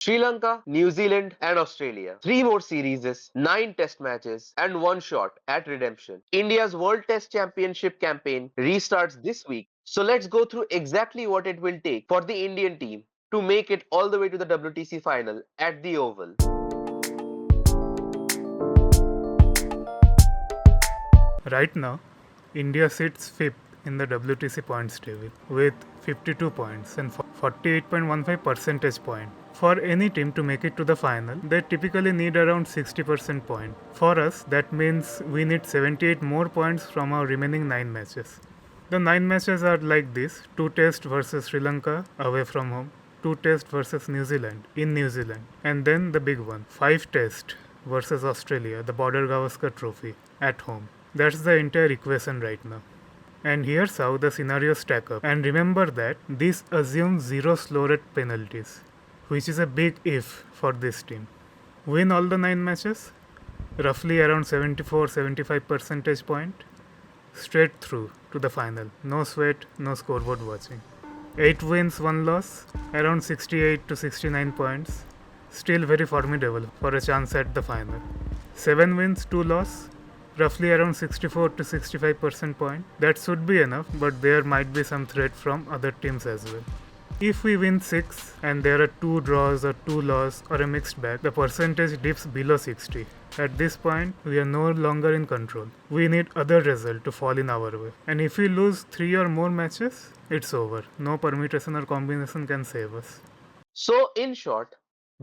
Sri Lanka, New Zealand, and Australia. Three more series, 9 test matches, and one shot at redemption. India's World Test Championship campaign restarts this week. So let's go through exactly what it will take for the Indian team to make it all the way to the WTC final at the Oval. Right now, India sits fifth in the WTC points table with 52 points and 48.15 percentage point. For any team to make it to the final, they typically need around 60% point. For us, that means we need 78 more points from our remaining 9 matches. The 9 matches are like this: 2 tests versus Sri Lanka away from home, 2 tests versus New Zealand in New Zealand, and then the big one, 5 tests versus Australia, the border Gavaskar Trophy at home. That's the entire equation right now. And here's how the scenarios stack up. And remember that this assumes zero slow rate penalties, which is a big if for this team. Win all the 9 matches, roughly around 74-75 percentage point, straight through to the final. No sweat, no scoreboard watching. 8 wins, 1 loss, around 68 to 69 points, still very formidable for a chance at the final. 7 wins, 2 loss, roughly around 64 to 65% point. That should be enough, but there might be some threat from other teams as well. If we win 6 and there are 2 draws or 2 losses or a mixed bag, the percentage dips below 60. At this point, we are no longer in control. We need other result to fall in our way. And if we lose 3 or more matches, it's over. No permutation or combination can save us. So, in short,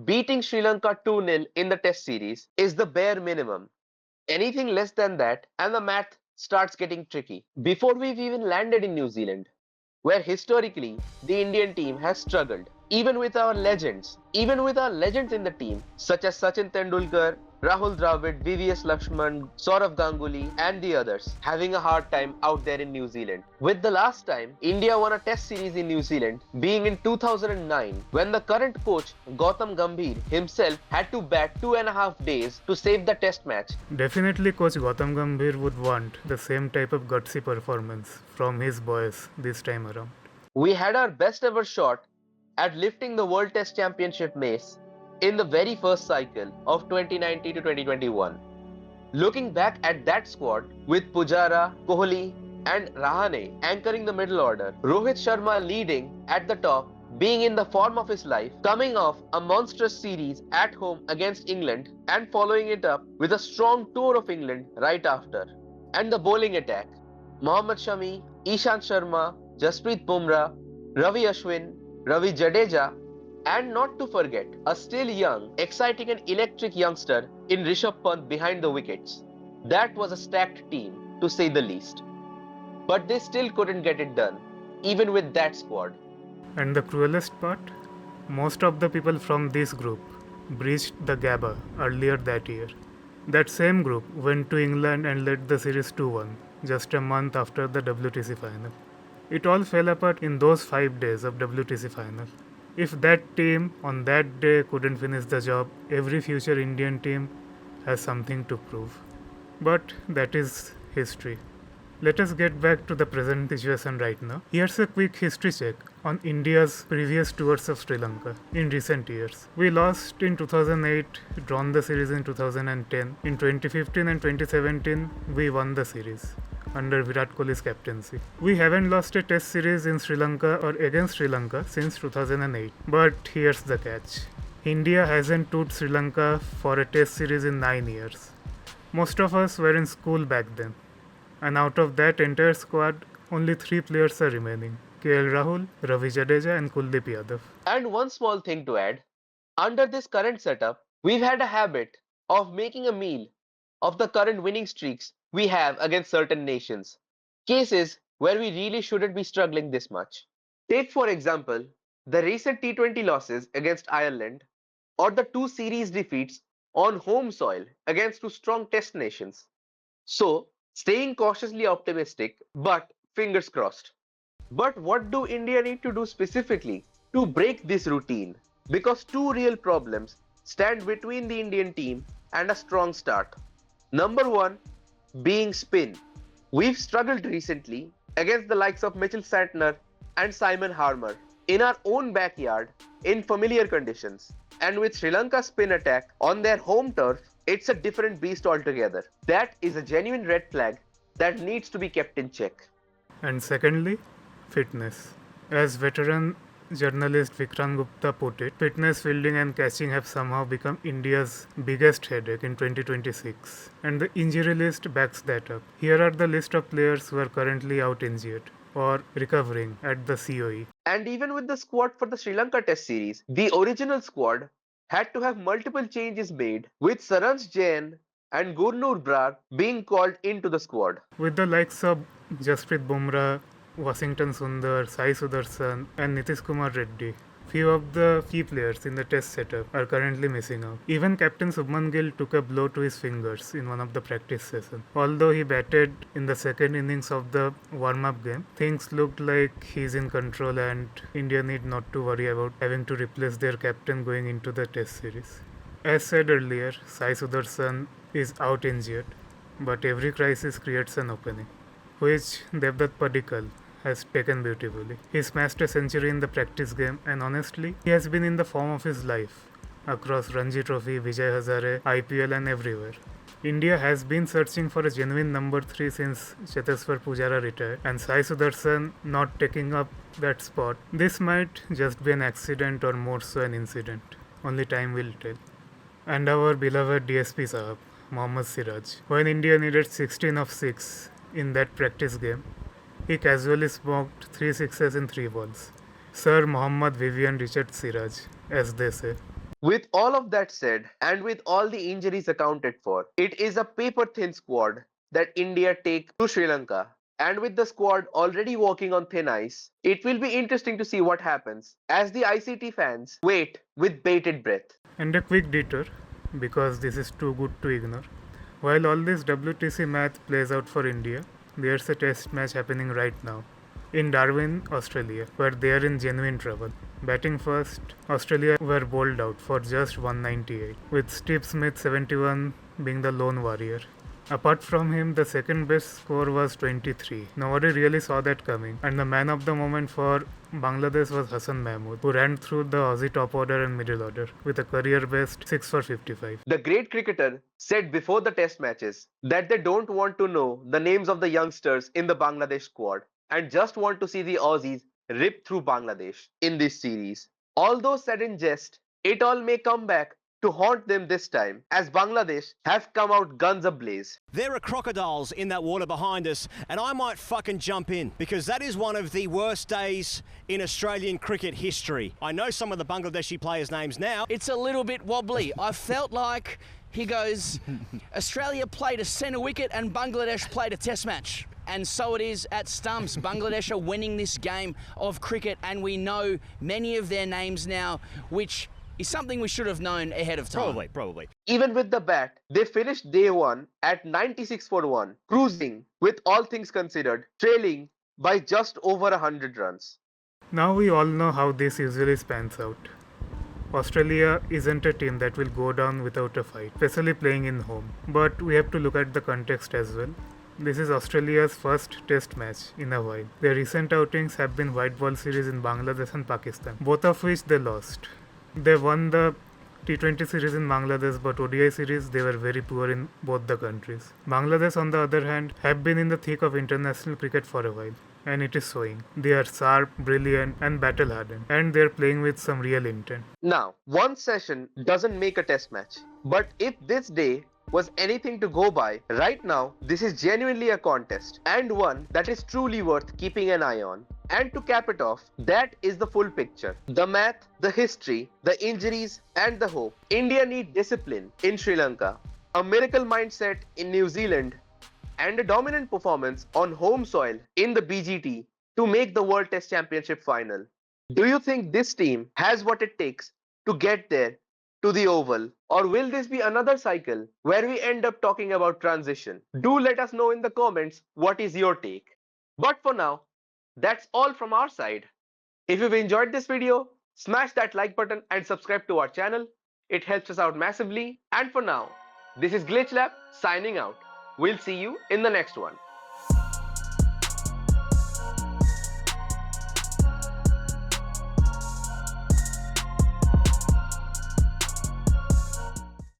beating Sri Lanka 2-0 in the test series is the bare minimum. Anything less than that, and the math starts getting tricky. Before we've even landed in New Zealand, where historically the Indian team has struggled, even with our legends in the team, such as Sachin Tendulkar, Rahul Dravid, VVS Lakshman, Saurav Ganguly, and the others, having a hard time out there in New Zealand. With the last time India won a test series in New Zealand being in 2009, when the current coach Gautam Gambhir himself had to bat 2.5 days to save the test match. Definitely, Coach Gautam Gambhir would want the same type of gutsy performance from his boys this time around. We had our best ever shot at lifting the World Test Championship mace in the very first cycle of 2019 to 2021. Looking back at that squad with Pujara, Kohli, and Rahane anchoring the middle order, Rohit Sharma leading at the top, being in the form of his life, coming off a monstrous series at home against England and following it up with a strong tour of England right after. And the bowling attack: Mohammad Shami, Ishant Sharma, Jasprit Bumrah, Ravi Ashwin, Ravi Jadeja, and not to forget, a still young, exciting and electric youngster in Rishabh Pant behind the wickets. That was a stacked team, to say the least. But they still couldn't get it done, even with that squad. And the cruelest part? Most of the people from this group breached the Gabba earlier that year. That same group went to England and led the series 2-1, just a month after the WTC final. It all fell apart in those 5 days of WTC final. If that team on that day couldn't finish the job, every future Indian team has something to prove. But that is history. Let us get back to the present situation right now. Here's a quick history check on India's previous tours of Sri Lanka in recent years. We lost in 2008, drawn the series in 2010. In 2015 and 2017, we won the series under Virat Kohli's captaincy. We haven't lost a test series in Sri Lanka or against Sri Lanka since 2008. But here's the catch. India hasn't toured Sri Lanka for a test series in 9 years. Most of us were in school back then. And out of that entire squad, only 3 players are remaining: KL Rahul, Ravi Jadeja, and Kuldeep Yadav. And one small thing to add: under this current setup, we've had a habit of making a meal of the current winning streaks we have against certain nations, cases where we really shouldn't be struggling this much. Take, for example, the recent T20 losses against Ireland, or the 2 series defeats on home soil against 2 strong test nations. So, staying cautiously optimistic, but fingers crossed. But what do India need to do specifically to break this routine? Because 2 real problems stand between the Indian team and a strong start. Number 1 being spin. We've struggled recently against the likes of Mitchell Santner and Simon Harmer in our own backyard in familiar conditions. And with Sri Lanka's spin attack on their home turf, it's a different beast altogether. That is a genuine red flag that needs to be kept in check. And secondly, fitness. As veteran journalist Vikrant Gupta put it, fitness, fielding, and catching have somehow become India's biggest headache in 2026. And the injury list backs that up. Here are the list of players who are currently out injured or recovering at the COE. And even with the squad for the Sri Lanka Test series, the original squad had to have multiple changes made, with Saranj Jain and Gurnur Brar being called into the squad. With the likes of Jasprit Bumrah, Washington Sundar, Sai Sudarshan, and Nitish Kumar Reddy, few of the key players in the test setup are currently missing out. Even Captain Subman Gill took a blow to his fingers in one of the practice sessions. Although he batted in the second innings of the warm-up game, things looked like he's in control and India need not to worry about having to replace their captain going into the test series. As said earlier, Sai Sudarshan is out injured, but every crisis creates an opening, which Devdutt Padikkal has taken beautifully. He smashed a century in the practice game, and honestly, he has been in the form of his life across Ranji Trophy, Vijay Hazare, IPL, and everywhere. India has been searching for a genuine number 3 since Cheteshwar Pujara retired, and Sai Sudarshan not taking up that spot. This might just be an accident or more so an incident. Only time will tell. And our beloved DSP Sahab, Mohammad Siraj. When India needed 16 of 6 in that practice game, he casually smoked 3 sixes in 3 balls. Sir Mohammad Vivian Richard Siraj, as they say. With all of that said, and with all the injuries accounted for, it is a paper-thin squad that India take to Sri Lanka. And with the squad already walking on thin ice, it will be interesting to see what happens as the ICT fans wait with bated breath. And a quick detour, because this is too good to ignore. While all this WTC math plays out for India, there's a test match happening right now in Darwin, Australia, where they are in genuine trouble. Batting first, Australia were bowled out for just 198, with Steve Smith 71 being the lone warrior. Apart from him, the second best score was 23. Nobody really saw that coming, and the man of the moment for Bangladesh was Hassan Mahmood, who ran through the Aussie top order and middle order with a career best 6 for 55. The great cricketer said before the test matches that they don't want to know the names of the youngsters in the Bangladesh squad and just want to see the Aussies rip through Bangladesh in this series. Although said in jest, it all may come back to haunt them this time, as Bangladesh have come out guns ablaze. There are crocodiles in that water behind us, and I might fucking jump in, because that is one of the worst days in Australian cricket history. I know some of the Bangladeshi players' names now. It's a little bit wobbly. I felt like he goes, Australia played a centre wicket and Bangladesh played a test match. And so it is at stumps. Bangladesh are winning this game of cricket, and we know many of their names now, which is something we should have known ahead of time. Probably. Even with the bat, they finished day one at 96 for 1, cruising with all things considered, trailing by just over 100 runs. Now we all know how this usually spans out. Australia isn't a team that will go down without a fight, especially playing in home. But we have to look at the context as well. This is Australia's first test match in a while. Their recent outings have been white ball series in Bangladesh and Pakistan, both of which they lost. They won the T20 series in Bangladesh, but ODI series they were very poor in both the countries. Bangladesh, on the other hand, have been in the thick of international cricket for a while, and it is showing. They are sharp, brilliant, and battle-hardened, and they're playing with some real intent. Now, one session doesn't make a test match, but if this day was anything to go by, right now this is genuinely a contest, and one that is truly worth keeping an eye on. And to cap it off, that is the full picture. The math, the history, the injuries, and the hope. India need discipline in Sri Lanka, a miracle mindset in New Zealand, and a dominant performance on home soil in the BGT to make the World Test Championship final. Do you think this team has what it takes to get there to the Oval, or will this be another cycle where we end up talking about transition? Do let us know in the comments what is your take. But for now, that's all from our side. If you've enjoyed this video, smash that like button and subscribe to our channel. It helps us out massively. And for now, this is Glitch Lab signing out. We'll see you in the next one.